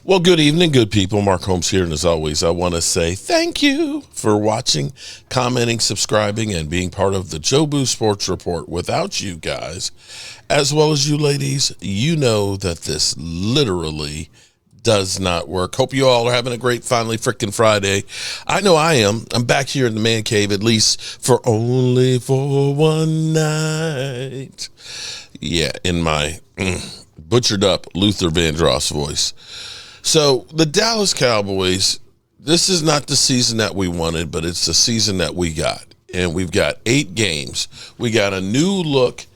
Well, good evening, good people. Mark Holmes here, and as always, I want to say thank you for watching, commenting, subscribing, and being part of the Jobu Sports Report. Without you guys, as well as you ladies, you know that this literally does not work. Hope you all are having a great, finally frickin' Friday. I know I am. I'm back here in the man cave, at least for only for one night. Yeah, in my butchered up Luther Vandross voice. So the Dallas Cowboys, this is not the season that we wanted, but it's the season that we got. And we've got 8 games. We got a new look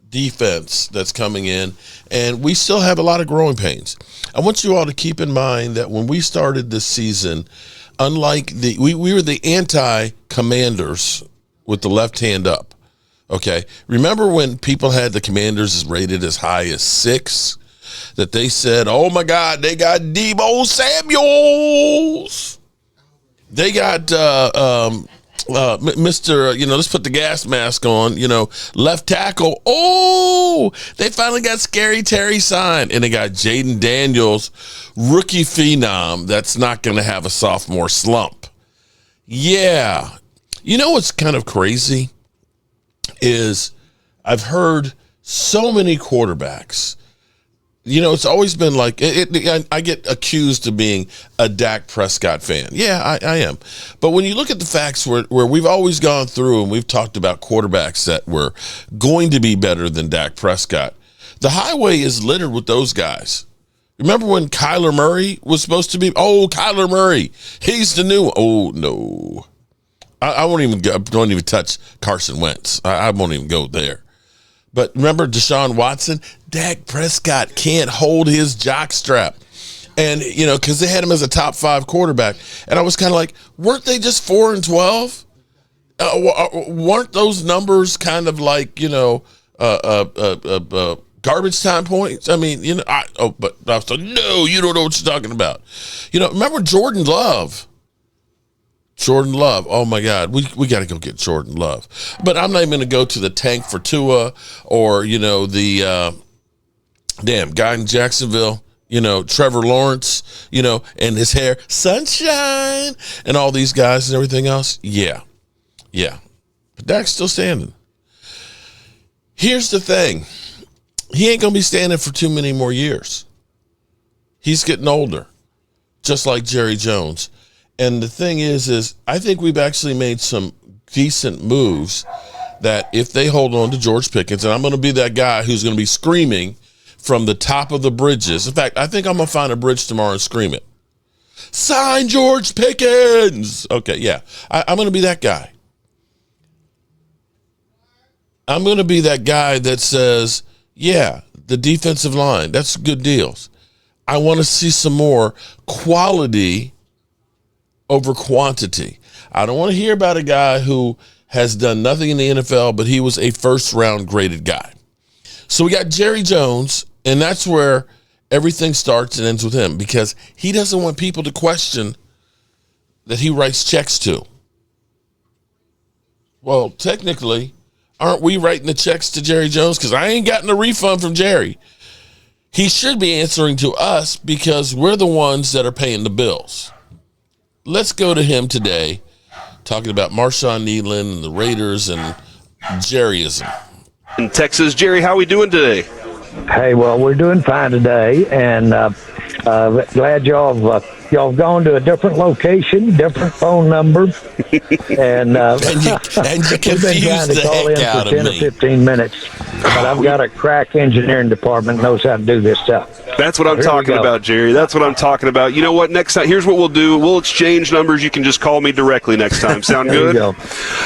defense that's coming in, and we still have a lot of growing pains. I want you all to keep in mind that when we started this season, unlike we were the anti-Commanders with the left hand up. Okay. Remember when people had the Commanders rated as high as 6? That they said, oh my God, they got Deebo Samuels. They got Mr. Let's put the gas mask on, left tackle. Oh, they finally got Scary Terry signed. And they got Jaden Daniels, rookie phenom that's not going to have a sophomore slump. Yeah. You know what's kind of crazy is I've heard so many quarterbacks. It's always been like I get accused of being a Dak Prescott fan. Yeah, I am. But when you look at the facts where we've always gone through and we've talked about quarterbacks that were going to be better than Dak Prescott, the highway is littered with those guys. Remember when Kyler Murray was supposed to be? Oh, Kyler Murray, he's the new one. Oh no, I won't even go, don't even touch Carson Wentz. I won't even go there. But remember Deshaun Watson? Dak Prescott can't hold his jockstrap. And, because they had him as a top 5 quarterback. And I was kind of like, weren't they just 4-12? Weren't those numbers kind of like, garbage time points? I mean, but I was like, no, you don't know what you're talking about. Remember Jordan Love? Jordan Love. Oh, my God. We got to go get Jordan Love. But I'm not even going to go to the tank for Tua or, the guy in Jacksonville, Trevor Lawrence, and his hair, sunshine, and all these guys and everything else. Yeah. But Dak's still standing. Here's the thing. He ain't going to be standing for too many more years. He's getting older, just like Jerry Jones. And the thing is I think we've actually made some decent moves that if they hold on to George Pickens, and I'm going to be that guy who's going to be screaming from the top of the bridges. In fact, I think I'm going to find a bridge tomorrow and scream it. Sign George Pickens. Okay, yeah. I'm going to be that guy. I'm going to be that guy that says, yeah, the defensive line, that's good deals. I want to see some more quality over quantity. I don't want to hear about a guy who has done nothing in the NFL, but he was a first-round graded guy. So we got Jerry Jones, and that's where everything starts and ends with him because he doesn't want people to question that he writes checks to. Well, technically, aren't we writing the checks to Jerry Jones? Because I ain't gotten a refund from Jerry. He should be answering to us because we're the ones that are paying the bills. Let's go to him today, talking about Marshawn Nealon and the Raiders and Jerryism. In Texas, Jerry, how are we doing today? Hey, well, we're doing fine today, and glad y'all have gone to a different location, different phone number, and you we've been trying to call in for 10 or 15 minutes, but I've got a crack engineering department that knows how to do this stuff. That's what I'm talking about, Jerry. That's what I'm talking about. You know what? Next time, here's what we'll do. We'll exchange numbers. You can just call me directly next time. Sound good? There you go.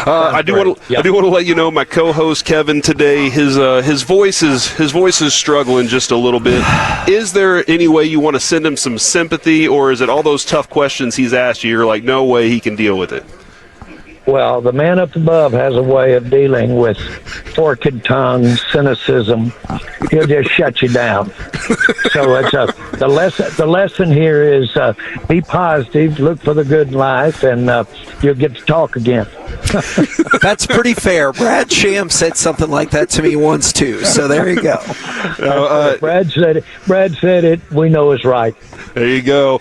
I do want to let you know my co-host Kevin today. His voice is struggling just a little bit. Is there any way you want to send him some sympathy, or is it all those tough questions he's asked you? You're like, no way he can deal with it. Well, the man up above has a way of dealing with forked tongue, cynicism. He'll just shut you down. So it's the lesson here is be positive, look for the good in life, and you'll get to talk again. That's pretty fair. Brad Sham said something like that to me once too. So there you go. Brad said it. We know it's right. There you go.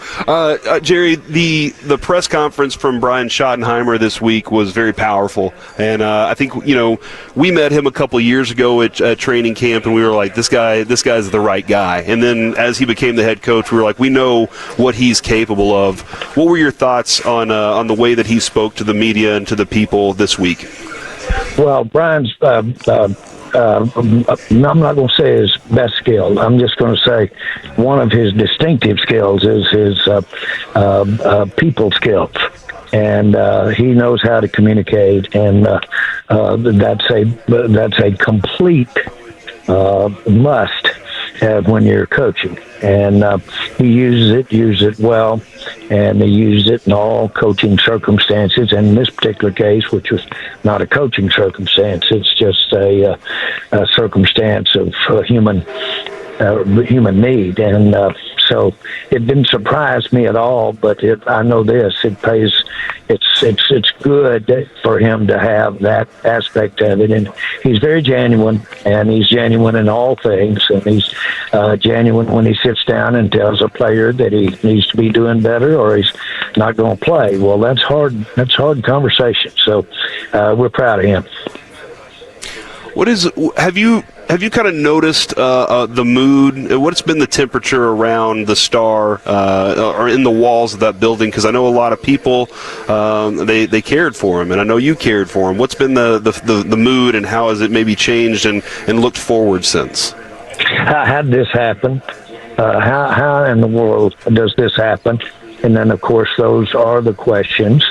Jerry, the press conference from Brian Schottenheimer this week was very powerful. And I think, we met him a couple years ago at training camp, and we were like, this guy's the right guy. And then as he became the head coach, we were like, we know what he's capable of. What were your thoughts on the way that he spoke to the media and to the people this week? Well, Brian's I'm not going to say his best skill. I'm just going to say one of his distinctive skills is his people skills. And he knows how to communicate, and that's a complete must when you're coaching. And he uses it well, and he uses it in all coaching circumstances. And in this particular case, which was not a coaching circumstance, it's just a circumstance of human need. And so it didn't surprise me at all. But I know this: it pays. It's good for him to have that aspect of it, and he's very genuine, and he's genuine in all things, and he's genuine when he sits down and tells a player that he needs to be doing better or he's not going to play. Well, that's hard conversation. So we're proud of him. Have you kind of noticed the mood? What's been the temperature around the Star or in the walls of that building? Because I know a lot of people they cared for him, and I know you cared for him. What's been the mood, and how has it maybe changed and looked forward since? How did this happen? How in the world does this happen? And then, of course, those are the questions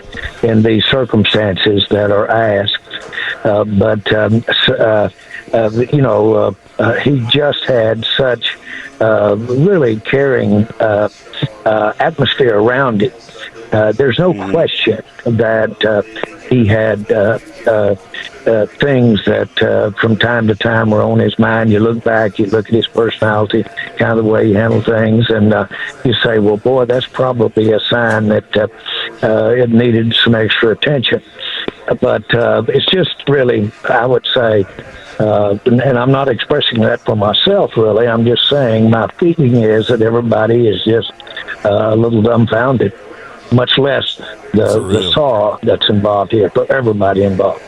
in these circumstances that are asked. He just had such really caring atmosphere around it. There's no question that he had things that from time to time were on his mind. You look back, you look at his personality, kind of the way he handled things, and you say, well, boy, that's probably a sign that it needed some extra attention. But it's just really, I would say, and I'm not expressing that for myself, really. I'm just saying my feeling is that everybody is just a little dumbfounded, much less the saw that's involved here, but everybody involved.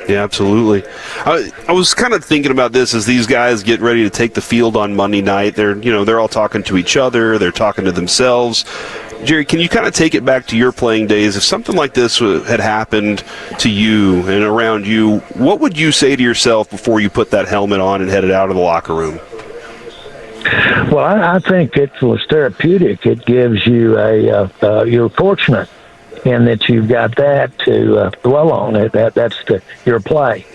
Yeah, absolutely. I was kind of thinking about this as these guys get ready to take the field on Monday night. They're all talking to each other. They're talking to themselves. Jerry, can you kind of take it back to your playing days? If something like this had happened to you and around you, what would you say to yourself before you put that helmet on and headed out of the locker room? Well, I think it was therapeutic. It gives you you're fortunate in that you've got that to dwell on. That's your play.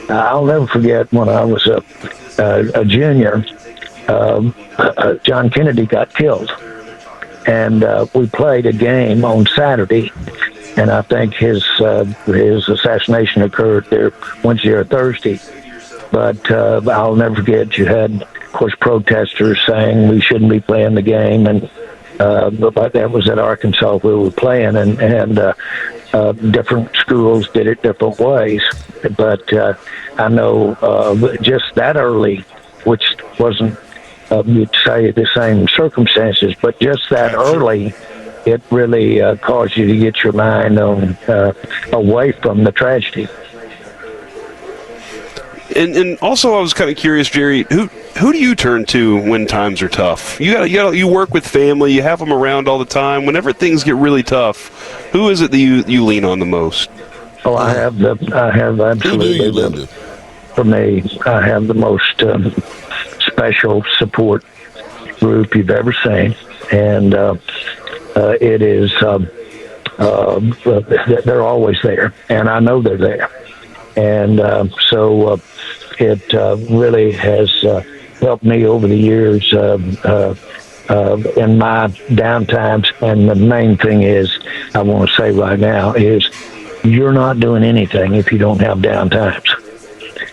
I'll never forget when I was a junior, John Kennedy got killed. And we played a game on Saturday, and I think his assassination occurred there Wednesday or Thursday. But I'll never forget, you had, of course, protesters saying we shouldn't be playing the game, and but that was at Arkansas where we were playing, and different schools did it different ways. But I know just that early, which wasn't you'd say the same circumstances, but just that early, it really caused you to get your mind on away from the tragedy. And also, I was kind of curious, Jerry, who do you turn to when times are tough? You work with family, you have them around all the time. Whenever things get really tough, who is it that you lean on the most? Oh, I have absolutely. For me, I have the most special support group you've ever seen, and it is they're always there, and I know they're there, and so it really has helped me over the years in my downtimes. And the main thing is, I want to say right now, is you're not doing anything if you don't have downtimes,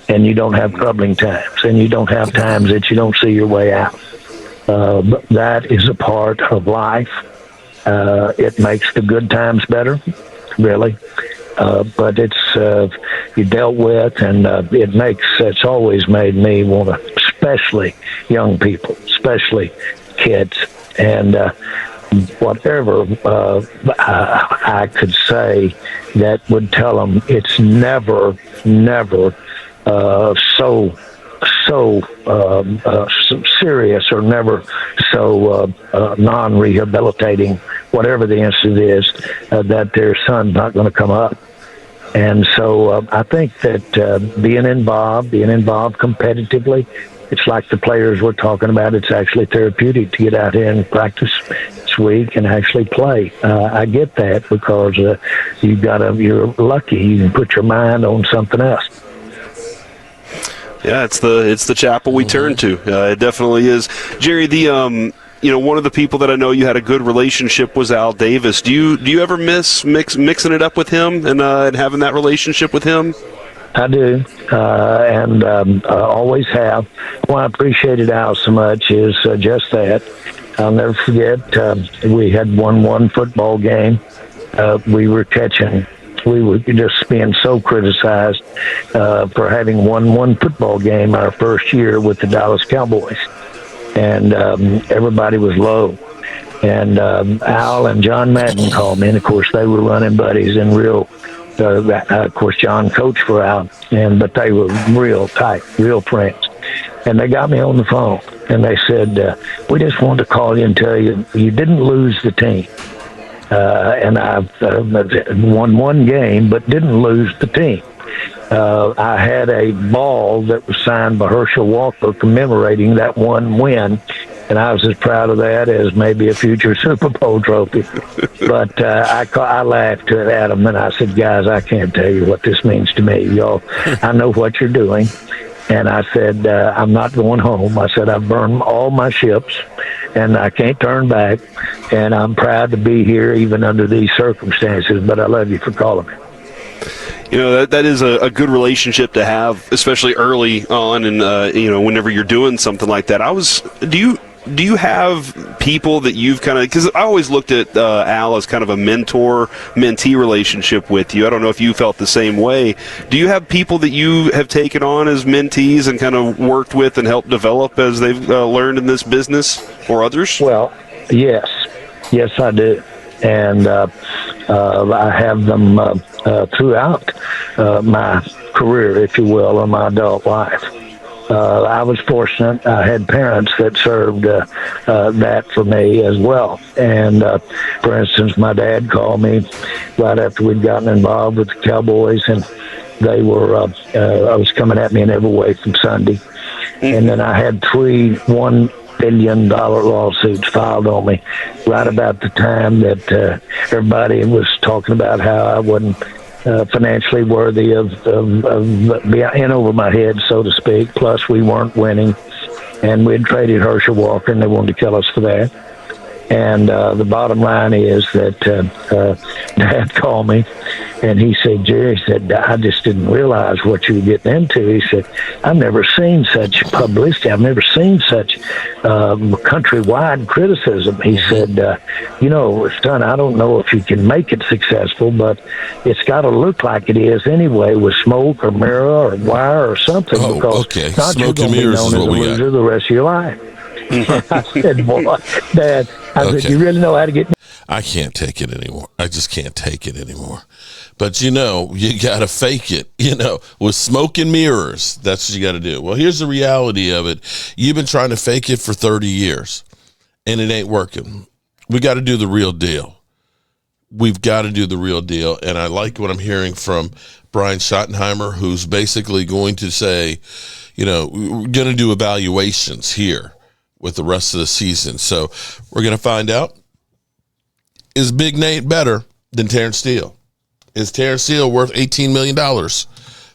and you don't have troubling times, and you don't have times that you don't see your way out. That is a part of life. It makes the good times better, really. But it's you dealt with, and it's always made me want to, especially young people, especially kids. And whatever I could say that would tell them it's never so serious, or never so non-rehabilitating, whatever the incident is, that their son's not going to come up. And so I think that being involved competitively, it's like the players we're talking about. It's actually therapeutic to get out here and practice this week and actually play. I get that, because you're lucky. You can put your mind on something else. Yeah, it's the chapel we turn to. It definitely is. Jerry, one of the people that I know you had a good relationship was Al Davis. Do you ever miss mixing it up with him and having that relationship with him? I do, and always have. Why I appreciated Al so much is just that. I'll never forget, we had won one football game. We were just being so criticized for having won one football game our first year with the Dallas Cowboys. And everybody was low. And Al and John Madden called me, and of course they were running buddies and real. Of course, John coached for Al, but they were real tight, real friends. And they got me on the phone, and they said, "We just wanted to call you and tell you you didn't lose the team." And I've won one game, but didn't lose the team. I had a ball that was signed by Herschel Walker commemorating that one win, and I was as proud of that as maybe a future Super Bowl trophy. But I laughed at them, and I said, "Guys, I can't tell you what this means to me. Y'all, I know what you're doing." And I said, "I'm not going home." I said, "I've burned all my ships, and I can't turn back, and I'm proud to be here even under these circumstances, but I love you for calling me." That is a good relationship to have, especially early on, and whenever you're doing something like that. Do you have people that you've kind of, because I always looked at Al as kind of a mentor-mentee relationship with you. I don't know if you felt the same way. Do you have people that you have taken on as mentees and kind of worked with and helped develop as they've learned in this business, or others? Well, yes, I do. And I have them throughout my career, if you will, or my adult life. I was fortunate. I had parents that served that for me as well. And, for instance, my dad called me right after we'd gotten involved with the Cowboys, and they were, I was coming at me in every way from Sunday. And then I had three $1 billion lawsuits filed on me right about the time that everybody was talking about how I wasn't financially worthy of being in over my head, so to speak. Plus, we weren't winning, and we'd traded Herschel Walker, and they wanted to kill us for that. And the bottom line is that Dad called me, and he said, "Jerry," he said, "I just didn't realize what you were getting into." He said, "I've never seen such publicity. I've never seen such countrywide criticism." He said, "Son, I don't know if you can make it successful, but it's got to look like it is anyway, with smoke or mirror or wire or something, because okay. not you're going to be known as a loser the rest of your life." I said, "Boy, Dad," I said, "you really know how to get..." I can't take it anymore. I just can't take it anymore. But, you got to fake it, with smoke and mirrors. That's what you got to do. Well, here's the reality of it. You've been trying to fake it for 30 years, and it ain't working. We got to do the real deal. We've got to do the real deal. And I like what I'm hearing from Brian Schottenheimer, who's basically going to say, we're going to do evaluations here with the rest of the season. So we're going to find out, is Big Nate better than Terrence Steele? Is Terrence Steele worth $18 million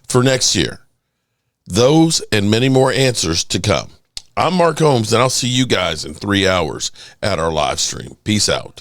for next year? Those and many more answers to come. I'm Mark Holmes, and I'll see you guys in 3 hours at our live stream. Peace out.